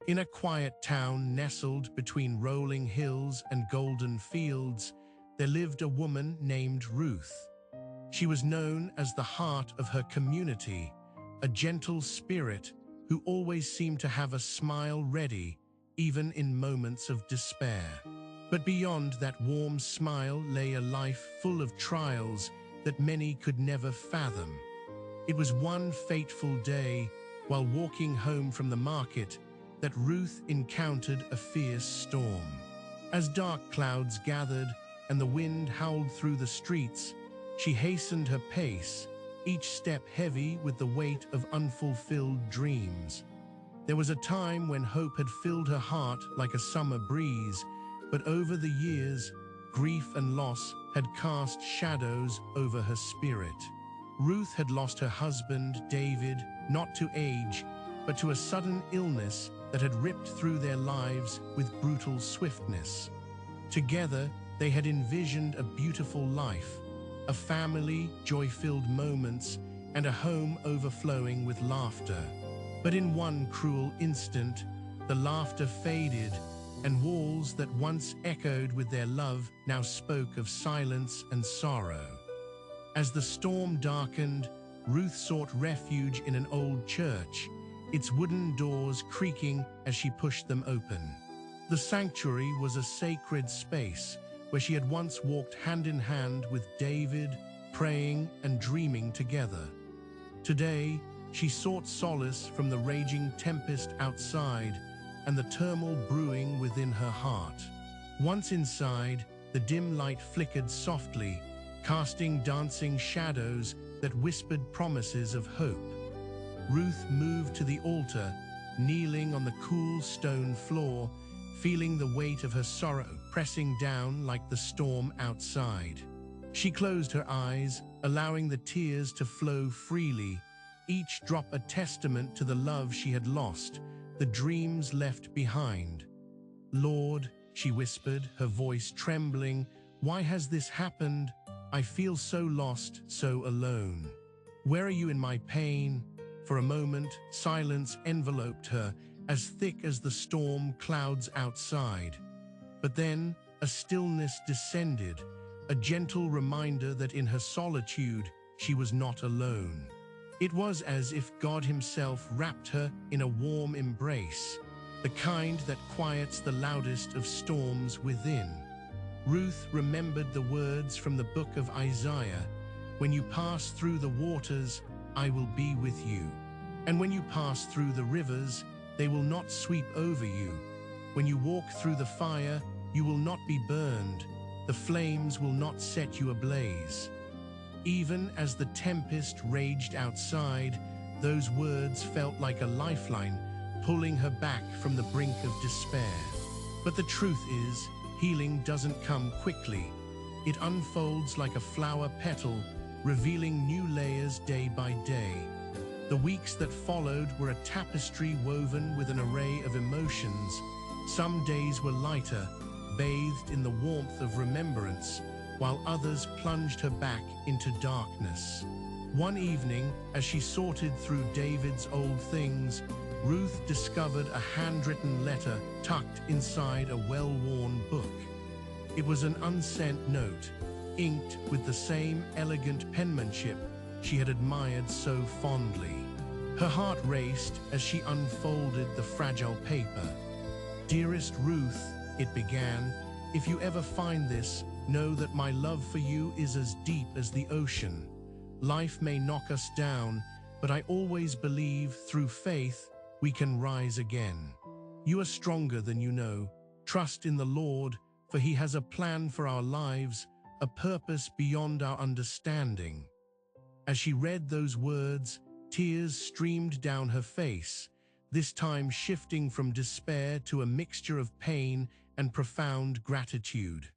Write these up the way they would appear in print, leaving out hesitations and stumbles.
In a quiet town nestled between rolling hills and golden fields, there lived a woman named Ruth. She was known as the heart of her community, a gentle spirit who always seemed to have a smile ready, even in moments of despair. But beyond that warm smile lay a life full of trials that many could never fathom. It was one fateful day, while walking home from the market, that Ruth encountered a fierce storm. As dark clouds gathered and the wind howled through the streets, she hastened her pace, each step heavy with the weight of unfulfilled dreams. There was a time when hope had filled her heart like a summer breeze, but over the years, grief and loss had cast shadows over her spirit. Ruth had lost her husband, David, not to age, but to a sudden illness that had ripped through their lives with brutal swiftness. Together, they had envisioned a beautiful life, a family, joy-filled moments, and a home overflowing with laughter. But in one cruel instant, the laughter faded, and walls that once echoed with their love now spoke of silence and sorrow. As the storm darkened, Ruth sought refuge in an old church, its wooden doors creaking as she pushed them open. The sanctuary was a sacred space where she had once walked hand in hand with David, praying and dreaming together. Today, she sought solace from the raging tempest outside and the turmoil brewing within her heart. Once inside, the dim light flickered softly, casting dancing shadows that whispered promises of hope. Ruth moved to the altar, kneeling on the cool stone floor, feeling the weight of her sorrow pressing down like the storm outside. She closed her eyes, allowing the tears to flow freely, each drop a testament to the love she had lost, the dreams left behind. "Lord," she whispered, her voice trembling, "why has this happened? I feel so lost, so alone. Where are you in my pain?" For a moment, silence enveloped her, as thick as the storm clouds outside. But then, a stillness descended, a gentle reminder that in her solitude, she was not alone. It was as if God Himself wrapped her in a warm embrace, the kind that quiets the loudest of storms within. Ruth remembered the words from the book of Isaiah, "When you pass through the waters, I will be with you. And when you pass through the rivers, they will not sweep over you. When you walk through the fire, you will not be burned. The flames will not set you ablaze." Even as the tempest raged outside, those words felt like a lifeline, pulling her back from the brink of despair. But the truth is, healing doesn't come quickly. It unfolds like a flower petal, revealing new layers day by day. The weeks that followed were a tapestry woven with an array of emotions. Some days were lighter, bathed in the warmth of remembrance, while others plunged her back into darkness. One evening, as she sorted through David's old things, Ruth discovered a handwritten letter tucked inside a well-worn book. It was an unsent note, inked with the same elegant penmanship she had admired so fondly. Her heart raced as she unfolded the fragile paper. "Dearest Ruth," it began, "if you ever find this, know that my love for you is as deep as the ocean. Life may knock us down, but I always believe through faith we can rise again. You are stronger than you know. Trust in the Lord, for He has a plan for our lives, a purpose beyond our understanding." As she read those words, tears streamed down her face, this time shifting from despair to a mixture of pain and profound gratitude.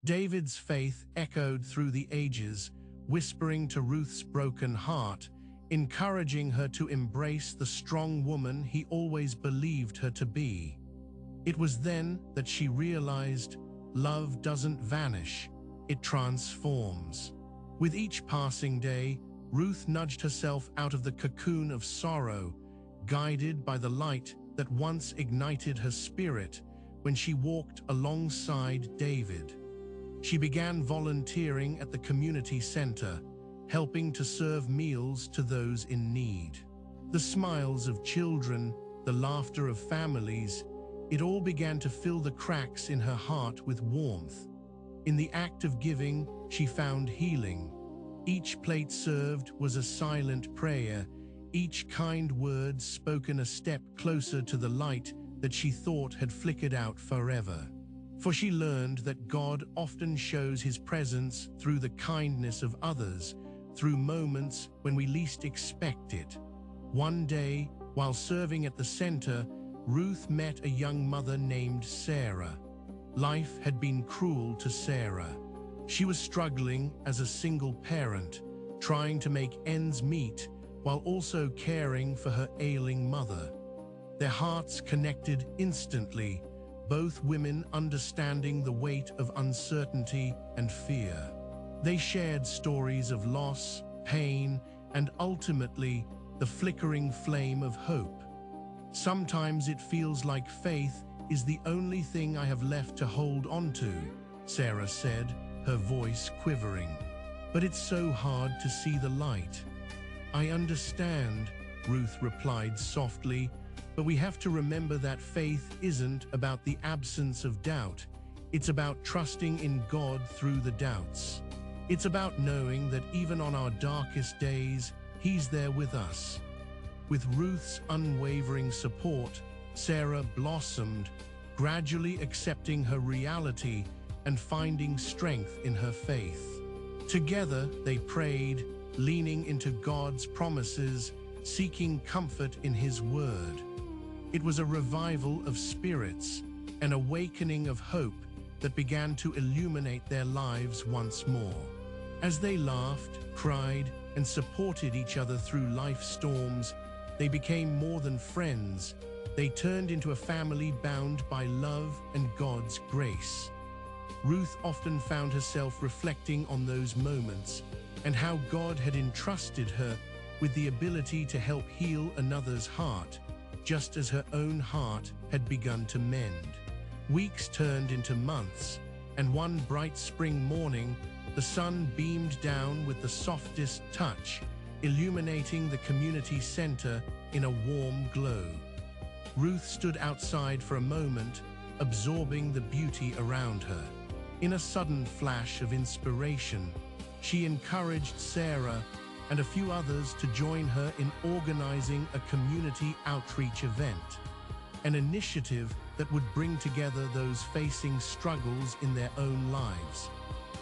David's faith echoed through the ages, whispering to Ruth's broken heart, encouraging her to embrace the strong woman he always believed her to be. It was then that she realized love doesn't vanish, it transforms. With each passing day, Ruth nudged herself out of the cocoon of sorrow, guided by the light that once ignited her spirit when she walked alongside David. She began volunteering at the community center, helping to serve meals to those in need. The smiles of children, the laughter of families, it all began to fill the cracks in her heart with warmth. In the act of giving, she found healing. Each plate served was a silent prayer, each kind word spoken a step closer to the light that she thought had flickered out forever. For she learned that God often shows his presence through the kindness of others, through moments when we least expect it. One day, while serving at the center, Ruth met a young mother named Sarah. Life had been cruel to Sarah. She was struggling as a single parent, trying to make ends meet while also caring for her ailing mother. Their hearts connected instantly, both women understanding the weight of uncertainty and fear. They shared stories of loss, pain, and ultimately, the flickering flame of hope. Sometimes it feels like faith is the only thing I have left to hold on to, Sarah said, her voice quivering. But it's so hard to see the light. I understand, Ruth replied softly, but we have to remember that faith isn't about the absence of doubt. It's about trusting in God through the doubts. It's about knowing that even on our darkest days, He's there with us. With Ruth's unwavering support, Sarah blossomed, gradually accepting her reality and finding strength in her faith. Together, they prayed, leaning into God's promises, seeking comfort in His word. It was a revival of spirits, an awakening of hope that began to illuminate their lives once more. As they laughed, cried, and supported each other through life's storms, they became more than friends. They turned into a family bound by love and God's grace. Ruth often found herself reflecting on those moments and how God had entrusted her with the ability to help heal another's heart, just as her own heart had begun to mend. Weeks turned into months, and one bright spring morning, the sun beamed down with the softest touch, illuminating the community center in a warm glow. Ruth stood outside for a moment, absorbing the beauty around her. In a sudden flash of inspiration, she encouraged Sarah and a few others to join her in organizing a community outreach event, an initiative that would bring together those facing struggles in their own lives,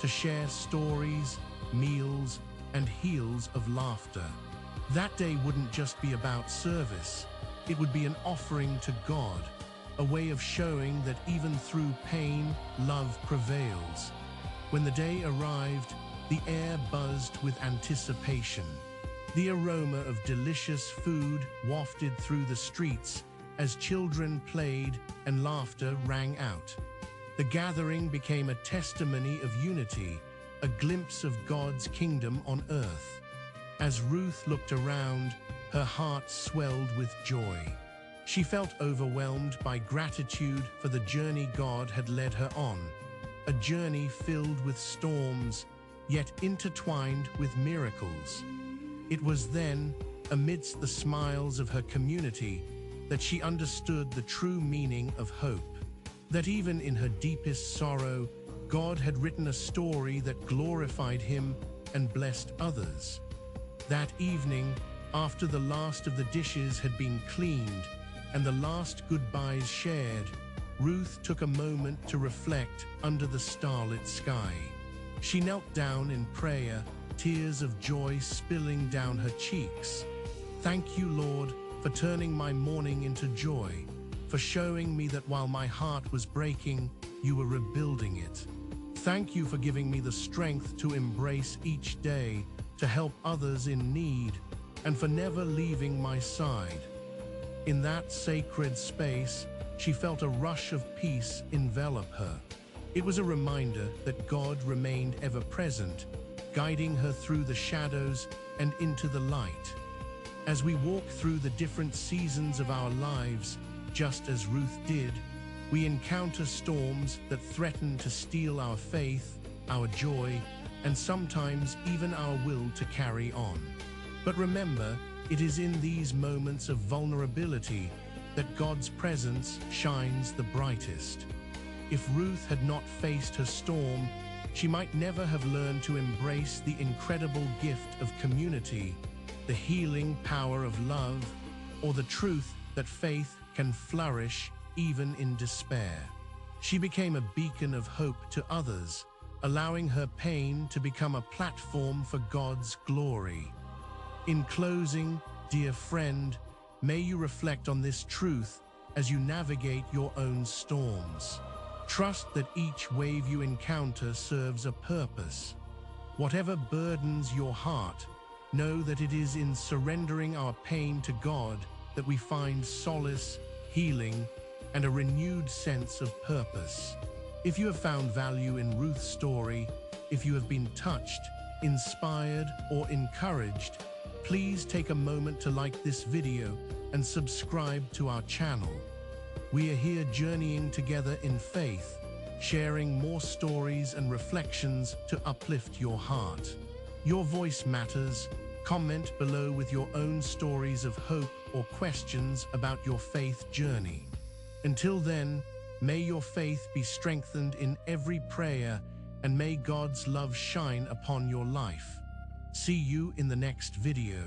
to share stories, meals, and heals of laughter. That day wouldn't just be about service, it would be an offering to God, a way of showing that even through pain, love prevails. When the day arrived, the air buzzed with anticipation. The aroma of delicious food wafted through the streets as children played and laughter rang out. The gathering became a testimony of unity, a glimpse of God's kingdom on earth. As Ruth looked around, her heart swelled with joy. She felt overwhelmed by gratitude for the journey God had led her on, a journey filled with storms, yet intertwined with miracles. It was then, amidst the smiles of her community, that she understood the true meaning of hope. That even in her deepest sorrow, God had written a story that glorified Him and blessed others. That evening, after the last of the dishes had been cleaned and the last goodbyes shared, Ruth took a moment to reflect under the starlit sky. She knelt down in prayer, tears of joy spilling down her cheeks. Thank you, Lord, for turning my mourning into joy, for showing me that while my heart was breaking, you were rebuilding it. Thank you for giving me the strength to embrace each day, to help others in need, and for never leaving my side. In that sacred space, she felt a rush of peace envelop her. It was a reminder that God remained ever present, guiding her through the shadows and into the light. As we walk through the different seasons of our lives, just as Ruth did, we encounter storms that threaten to steal our faith, our joy, and sometimes even our will to carry on. But remember, it is in these moments of vulnerability that God's presence shines the brightest. If Ruth had not faced her storm, she might never have learned to embrace the incredible gift of community, the healing power of love, or the truth that faith can flourish even in despair. She became a beacon of hope to others, allowing her pain to become a platform for God's glory. In closing, dear friend, may you reflect on this truth as you navigate your own storms. Trust that each wave you encounter serves a purpose. Whatever burdens your heart, know that it is in surrendering our pain to God that we find solace, healing, and a renewed sense of purpose. If you have found value in Ruth's story, if you have been touched, inspired, or encouraged, please take a moment to like this video and subscribe to our channel. We are here journeying together in faith, sharing more stories and reflections to uplift your heart. Your voice matters. Comment below with your own stories of hope or questions about your faith journey. Until then, may your faith be strengthened in every prayer, and may God's love shine upon your life. See you in the next video.